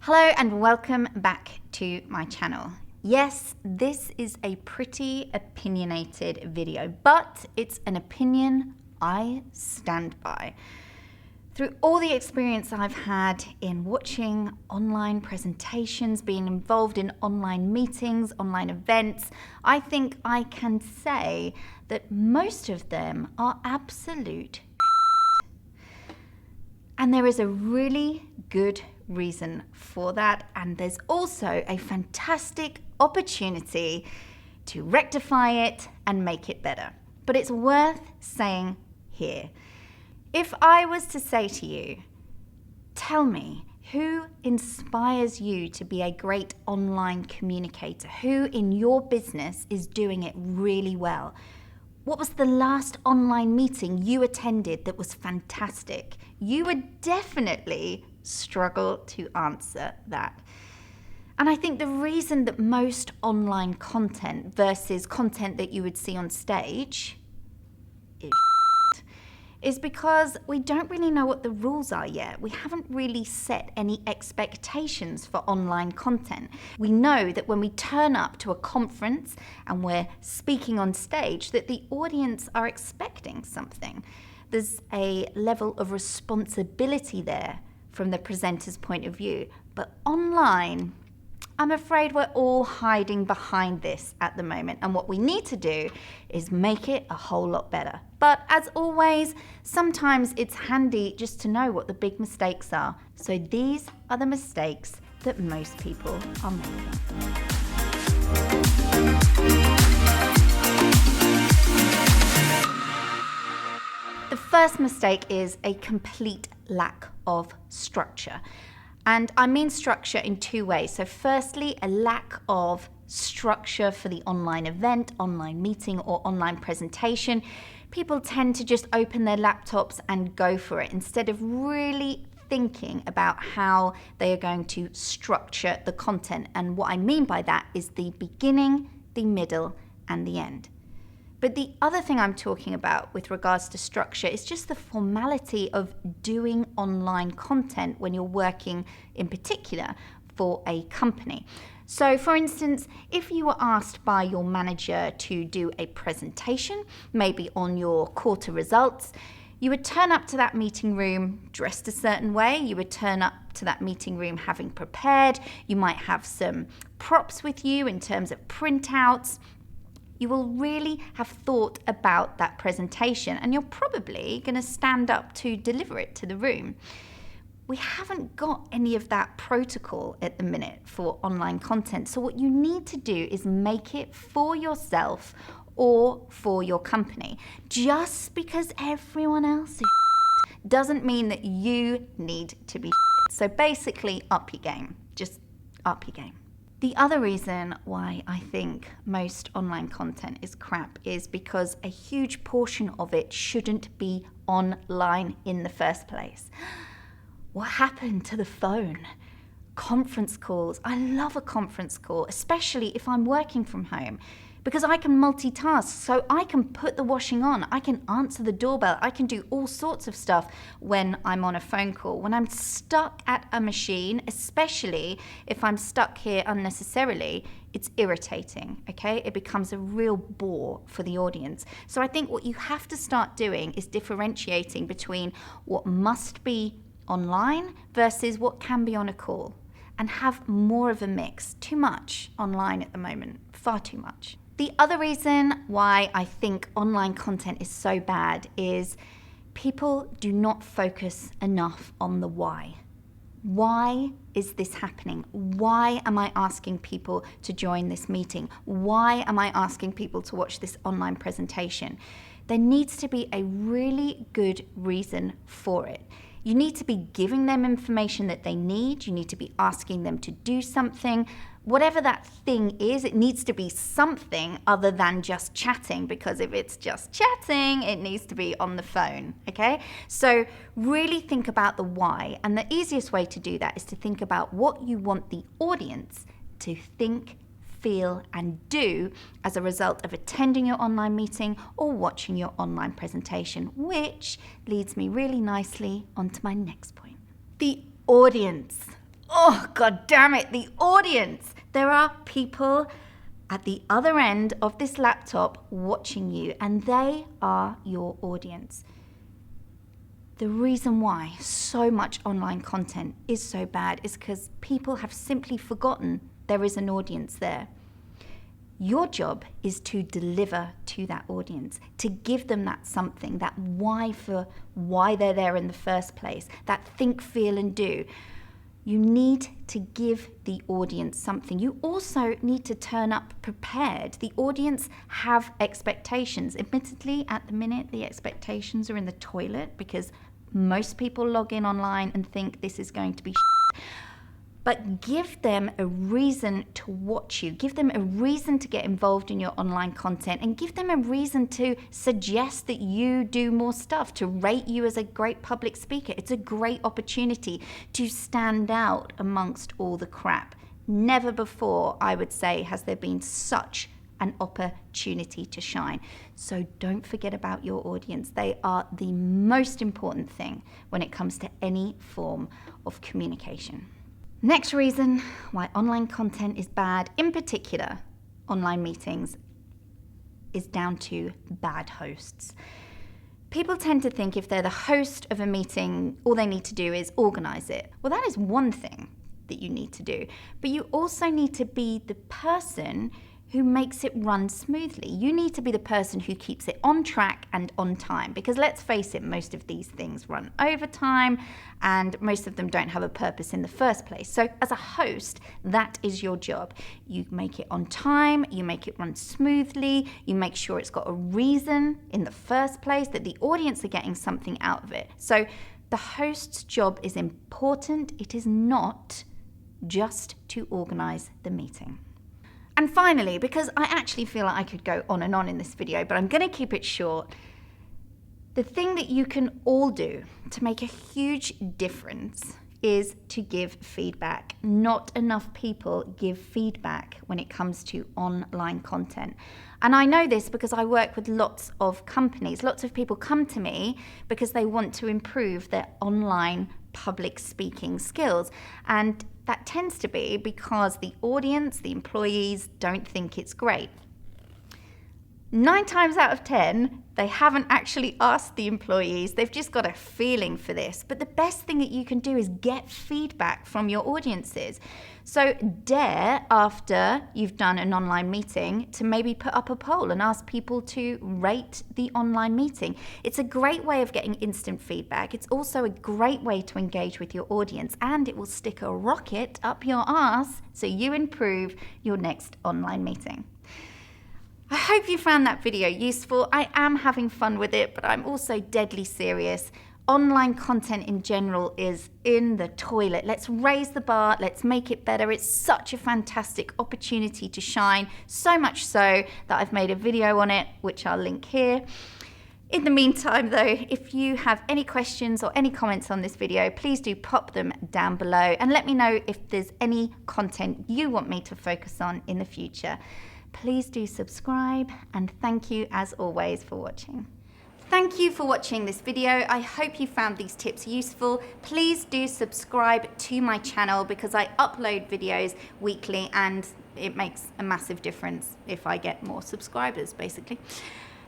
Hello and welcome back to my channel. Yes, this is a pretty opinionated video, but it's an opinion I stand by. Through all the experience I've had in watching online presentations, being involved in online meetings, online events, I think I can say that most of them are absolute and there is a really good reason for that, and there's also a fantastic opportunity to rectify it and make it better. But it's worth saying here. If I was to say to you, tell me who inspires you to be a great online communicator, who in your business is doing it really well? What was the last online meeting you attended that was fantastic? You would definitely struggle to answer that. And I think the reason that most online content versus content that you would see on stage is because we don't really know what the rules are yet. We haven't really set any expectations for online content. We know that when we turn up to a conference and we're speaking on stage, that the audience are expecting something. There's a level of responsibility there from the presenter's point of view. But online, I'm afraid we're all hiding behind this at the moment, and what we need to do is make it a whole lot better. But as always, sometimes it's handy just to know what the big mistakes are. So these are the mistakes that most people are making. The first mistake is a complete lack of structure. And I mean structure in two ways. So firstly, a lack of structure for the online event, online meeting, or online presentation. People tend to just open their laptops and go for it instead of really thinking about how they are going to structure the content. And what I mean by that is the beginning, the middle, and the end. But the other thing I'm talking about with regards to structure is just the formality of doing online content when you're working in particular for a company. So for instance, if you were asked by your manager to do a presentation, maybe on your quarter results, you would turn up to that meeting room dressed a certain way. You would turn up to that meeting room having prepared. You might have some props with you in terms of printouts. You will really have thought about that presentation, and you're probably going to stand up to deliver it to the room. We haven't got any of that protocol at the minute for online content. So what you need to do is make it for yourself or for your company. Just because everyone else is doesn't mean that you need to be. So basically, up your game. Just up your game. The other reason why I think most online content is crap is because a huge portion of it shouldn't be online in the first place. What happened to the phone? Conference calls. I love a conference call, especially if I'm working from home, because I can multitask. So I can put the washing on, I can answer the doorbell, I can do all sorts of stuff when I'm on a phone call. When I'm stuck at a machine, especially if I'm stuck here unnecessarily, it's irritating, okay? It becomes a real bore for the audience. So I think what you have to start doing is differentiating between what must be online versus what can be on a call, and have more of a mix. Too much online at the moment, far too much. The other reason why I think online content is so bad is people do not focus enough on the why. Why is this happening? Why am I asking people to join this meeting? Why am I asking people to watch this online presentation? There needs to be a really good reason for it. You need to be giving them information that they need. You need to be asking them to do something. Whatever that thing is, it needs to be something other than just chatting, because if it's just chatting, it needs to be on the phone, okay? So really think about the why, and the easiest way to do that is to think about what you want the audience to think, feel, and do as a result of attending your online meeting or watching your online presentation, which leads me really nicely onto my next point. The audience. Oh, god damn it, the audience. There are people at the other end of this laptop watching you, and they are your audience. The reason why so much online content is so bad is because people have simply forgotten there is an audience there. Your job is to deliver to that audience, to give them that something, that why for why they're there in the first place, that think, feel, and do. You need to give the audience something. You also need to turn up prepared. The audience have expectations. Admittedly, at the minute, the expectations are in the toilet because most people log in online and think this is going to be shit. But give them a reason to watch you. Give them a reason to get involved in your online content, and give them a reason to suggest that you do more stuff, to rate you as a great public speaker. It's a great opportunity to stand out amongst all the crap. Never before, I would say, has there been such an opportunity to shine. So don't forget about your audience. They are the most important thing when it comes to any form of communication. Next reason why online content is bad, in particular online meetings, is down to bad hosts. People tend to think if they're the host of a meeting, all they need to do is organize it. Well, that is one thing that you need to do, but you also need to be the person who makes it run smoothly. You need to be the person who keeps it on track and on time, because let's face it, most of these things run overtime and most of them don't have a purpose in the first place. So as a host, that is your job. You make it on time, you make it run smoothly, you make sure it's got a reason in the first place, that the audience are getting something out of it. So the host's job is important. It is not just to organize the meeting. And finally, because I actually feel like I could go on and on in this video, but I'm going to keep it short, the thing that you can all do to make a huge difference is to give feedback. Not enough people give feedback when it comes to online content. And I know this because I work with lots of companies. Lots of people come to me because they want to improve their online public speaking skills. And that tends to be because the audience, the employees, don't think it's great. 9 times out of 10, they haven't actually asked the employees. They've just got a feeling for this. But the best thing that you can do is get feedback from your audiences. So dare, after you've done an online meeting, to maybe put up a poll and ask people to rate the online meeting. It's a great way of getting instant feedback. It's also a great way to engage with your audience, and it will stick a rocket up your ass so you improve your next online meeting. I hope you found that video useful. I am having fun with it, but I'm also deadly serious. Online content in general is in the toilet. Let's raise the bar, let's make it better. It's such a fantastic opportunity to shine, so much so that I've made a video on it, which I'll link here. In the meantime though, if you have any questions or any comments on this video, please do pop them down below and let me know if there's any content you want me to focus on in the future. Please do subscribe, and thank you as always for watching. Thank you for watching this video. I hope you found these tips useful. Please do subscribe to my channel because I upload videos weekly and it makes a massive difference if I get more subscribers, basically.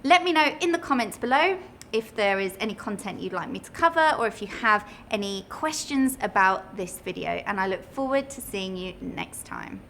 Let me know in the comments below if there is any content you'd like me to cover or if you have any questions about this video, and I look forward to seeing you next time.